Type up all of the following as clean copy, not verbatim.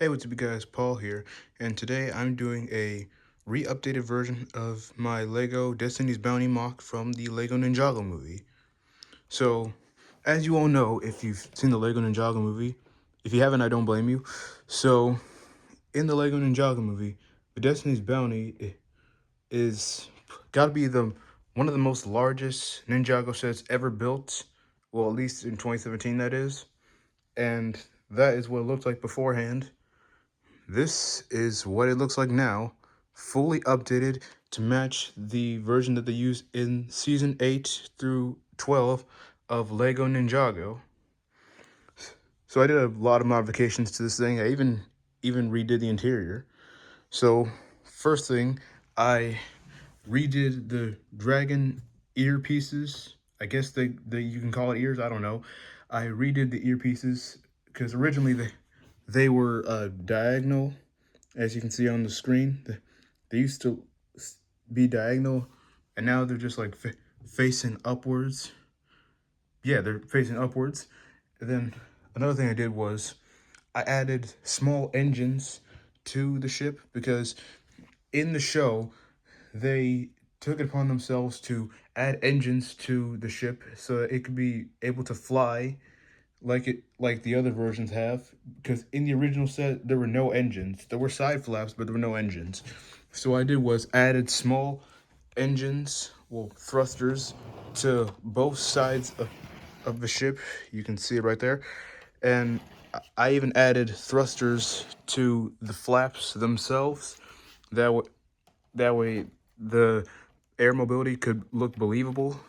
Hey, what's up, you guys? Paul here, and today I'm doing a re-updated version of my Lego Destiny's Bounty MOC from the Lego Ninjago movie. So, as you all know, if you've seen the Lego Ninjago movie, if you haven't, I don't blame you. So, in the Lego Ninjago movie, the Destiny's Bounty is got to be the one of the most largest Ninjago sets ever built. Well, at least in 2017, that is, and that is what it looked like beforehand. This is what it looks like now, fully updated to match the version that they used in Season 8 through 12 of Lego Ninjago. So I did a lot of modifications to this thing. I even redid the interior. So first thing, I redid the dragon earpieces. I guess they you can call it ears, I don't know. I redid the earpieces because originally they were diagonal, as you can see on the screen. They used to be diagonal, and now they're just like facing upwards. Yeah, they're facing upwards. And then another thing I did was I added small engines to the ship because in the show they took it upon themselves to add engines to the ship so that it could be able to fly like the other versions have, because in the original set there were no engines. There were side flaps, but there were no engines. So what I did was added small engines, well, thrusters, to both sides of the ship. You can see it right there. And I even added thrusters to the flaps themselves. That way, that way the air mobility could look believable.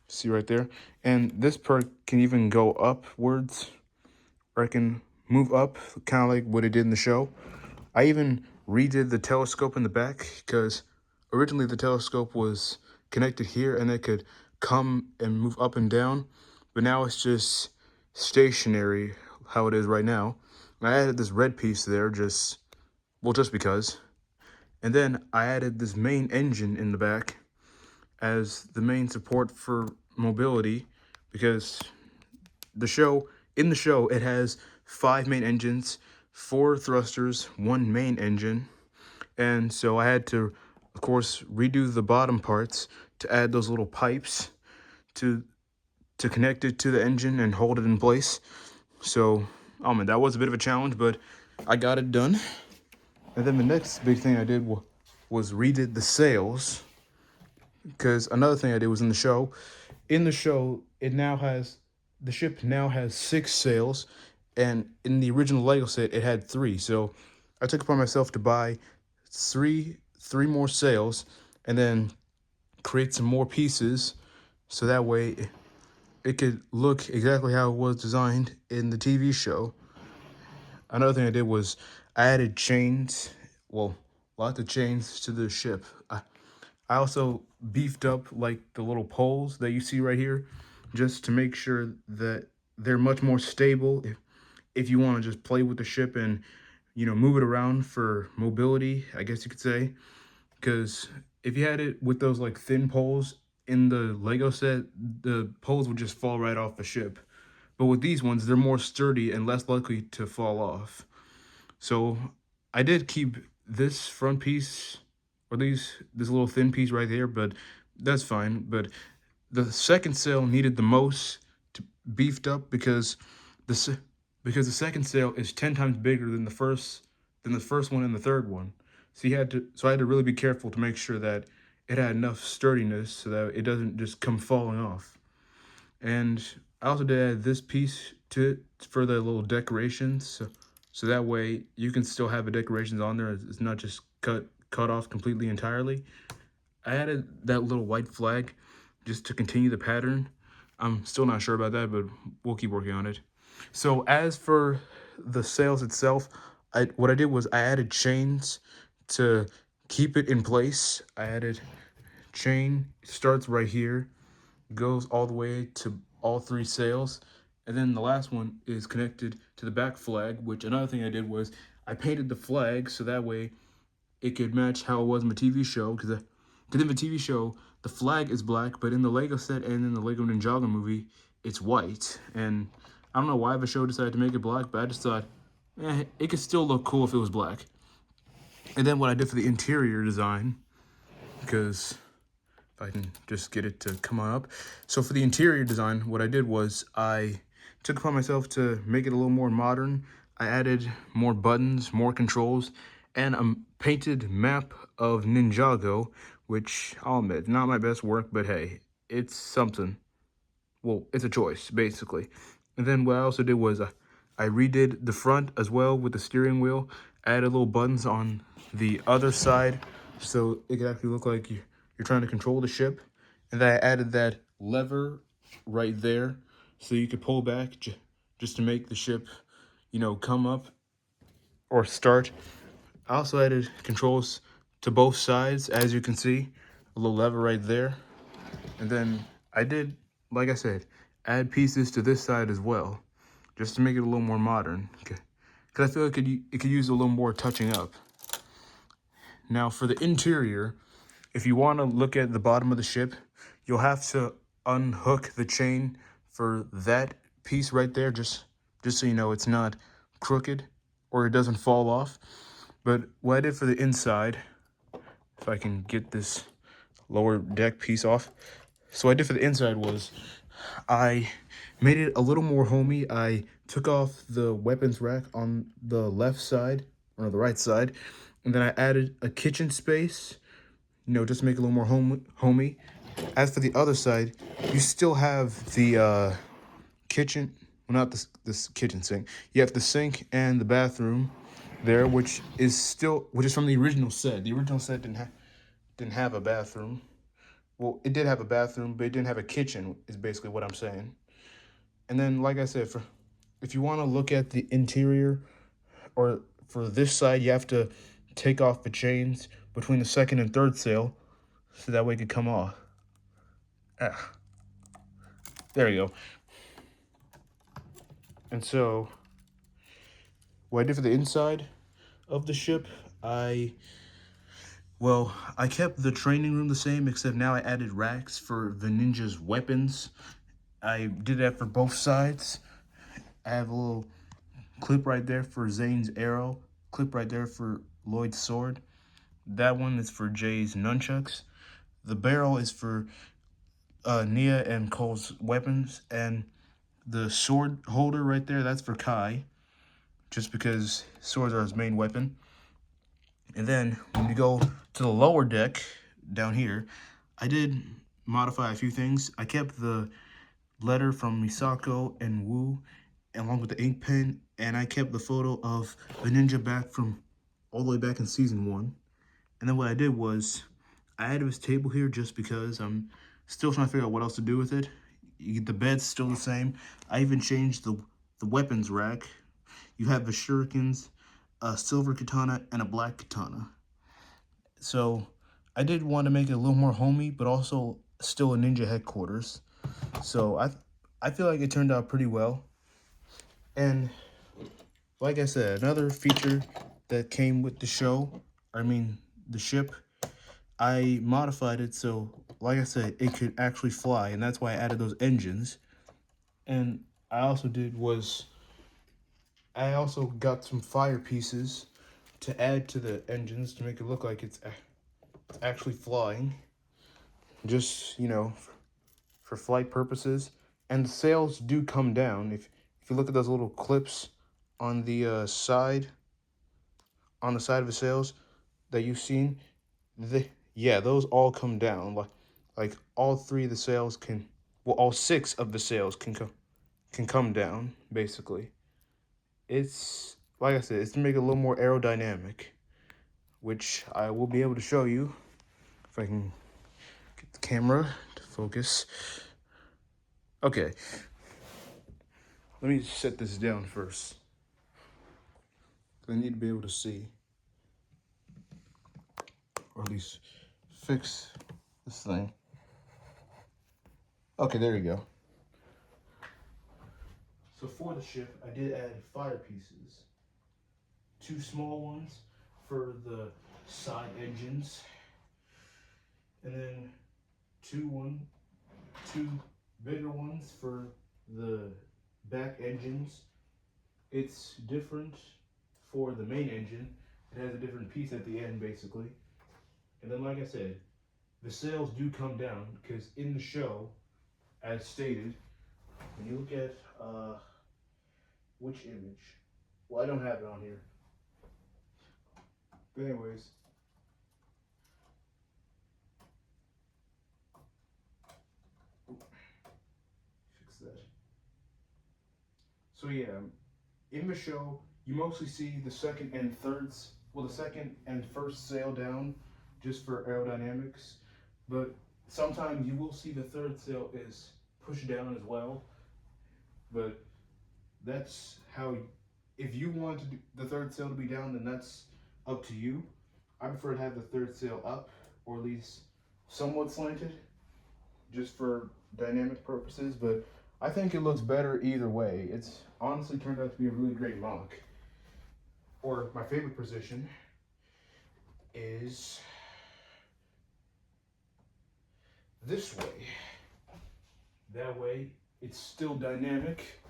See right there. And this perk can even go upwards, or I can move up, kind of like what it did in the show. I even redid the telescope in the back because originally the telescope was connected here and it could come and move up and down, but now it's just stationary how it is right now. And I added this red piece there just because. And then I added this main engine in the back as the main support for mobility because in the show it has 5 main engines, 4 thrusters, 1 main engine. And so I had to, of course, redo the bottom parts to add those little pipes to connect it to the engine and hold it in place. So, oh man, that was a bit of a challenge, but I got it done. And then the next big thing I did was redid the sails, because another thing I did was in the show. In the show, the ship now has 6 sails, and in the original Lego set, it had 3. So I took it upon myself to buy three more sails, and then create some more pieces, so that way it could look exactly how it was designed in the TV show. Another thing I did was I added chains, well, lots of chains to the ship. I also beefed up like the little poles that you see right here, just to make sure that they're much more stable if you want to just play with the ship and move it around for mobility, I guess you could say. Because if you had it with those like thin poles in the Lego set, the poles would just fall right off the ship. But with these ones, they're more sturdy and less likely to fall off. So I did keep this front piece, or this little thin piece right here, but that's fine. But the second sail needed the most to beefed up because the because the second sail is 10 times bigger than the first one and the third one. So I had to really be careful to make sure that it had enough sturdiness so that it doesn't just come falling off. And I also did add this piece to it for the little decorations, so that way you can still have the decorations on there. It's not just cut off completely entirely. I added that little white flag just to continue the pattern. I'm still not sure about that, but we'll keep working on it. So as for the sails itself, what I did was I added chains to keep it in place. I added chain, starts right here, goes all the way to all 3 sails, and then the last one is connected to the back flag, which another thing I did was I painted the flag so that way it could match how it was in the TV show, because in the TV show the flag is black, but in the Lego set and in the Lego Ninjago movie it's white. And I don't know why the show decided to make it black, but I just thought it could still look cool if it was black. And then what I did for the interior design, because if I can just get it to come on up. So for the interior design, what I did was I took upon myself to make it a little more modern. I added more buttons, more controls, and a painted map of Ninjago, which I'll admit, not my best work, but hey, it's something. Well, it's a choice, basically. And then what I also did was I redid the front as well with the steering wheel, added little buttons on the other side so it could actually look like you're trying to control the ship. And then I added that lever right there so you could pull back just to make the ship, come up or start. I also added controls to both sides, as you can see, a little lever right there. And then I did, like I said, add pieces to this side as well, just to make it a little more modern. Because I feel like it could use a little more touching up. Now for the interior, if you want to look at the bottom of the ship, you'll have to unhook the chain for that piece right there, just so you know it's not crooked or it doesn't fall off. But what I did for the inside, if I can get this lower deck piece off. So what I did for the inside was I made it a little more homey. I took off the weapons rack on the left side, or the right side, and then I added a kitchen space, just to make it a little more homey. As for the other side, you still have the kitchen, well, not this kitchen sink. You have the sink and the bathroom there, which is from the original set. The original set didn't have a bathroom. Well, it did have a bathroom, but it didn't have a kitchen, is basically what I'm saying. And then, like I said, if you want to look at the interior, or for this side, you have to take off the chains between the second and third sail, so that way it could come off. There you go. And so, what I did for the inside of the ship, I kept the training room the same, except now I added racks for the ninja's weapons. I did that for both sides. I have a little clip right there for Zane's arrow, clip right there for Lloyd's sword. That one is for Jay's nunchucks. The barrel is for Nia and Cole's weapons, and the sword holder right there, that's for Kai, just because swords are his main weapon. And then when you go to the lower deck down here, I did modify a few things. I kept the letter from Misako and Wu along with the ink pen, and I kept the photo of the ninja back from all the way back in season 1. And then what I did was I added his table here just because I'm still trying to figure out what else to do with it. The bed's still the same. I even changed the weapons rack. You have the shurikens, a silver katana, and a black katana. So I did want to make it a little more homey, but also still a ninja headquarters. So I feel like it turned out pretty well. And like I said, another feature that came with the the ship, I modified it so, like I said, it could actually fly, and that's why I added those engines. And I also got some fire pieces to add to the engines to make it look like it's actually flying, just, for flight purposes. And the sails do come down. If you look at those little clips on the side of the sails that you've seen, those all come down. Like all 3 of the sails all 6 of the sails can come down, basically. It's, like I said, it's to make it a little more aerodynamic, which I will be able to show you if I can get the camera to focus. Okay, let me set this down first. I need to be able to see, or at least fix this thing. Okay, there you go. So for the ship, I did add fire pieces. 2 small ones for the side engines, and then 2 bigger ones for the back engines. It's different for the main engine. It has a different piece at the end, basically. And then, like I said, the sales do come down because in the show, as stated, when you look at which image? Well, I don't have it on here. But anyways, fix that. So yeah, in the show, you mostly see the second and first sail down just for aerodynamics, but sometimes you will see the third sail is pushed down as well. But that's how, if you want the third sail to be down, then that's up to you. I prefer to have the third sail up, or at least somewhat slanted, just for dynamic purposes, but I think it looks better either way. It's honestly turned out to be a really great MOC. Or my favorite position is this way. That way, it's still dynamic,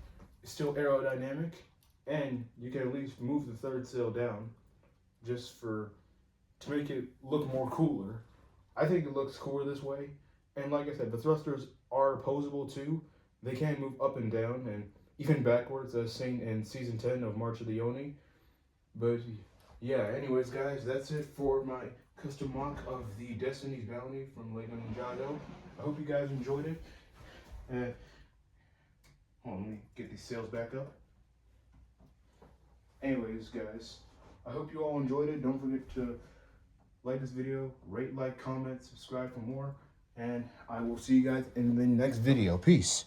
it's still aerodynamic, and you can at least move the third sail down just to make it look more cooler. I think it looks cooler this way. And like I said, the thrusters are opposable too. They can move up and down and even backwards, as seen in season 10 of March of the Oni. But yeah, anyways guys, that's it for my custom MOC of the Destiny's Bounty from Lego Ninjago. I hope you guys enjoyed it. Hold on, let me get these sails back up. Anyways guys, I hope you all enjoyed it. Don't forget to like this video, rate, like, comment, subscribe for more, and I will see you guys in the next video. Peace.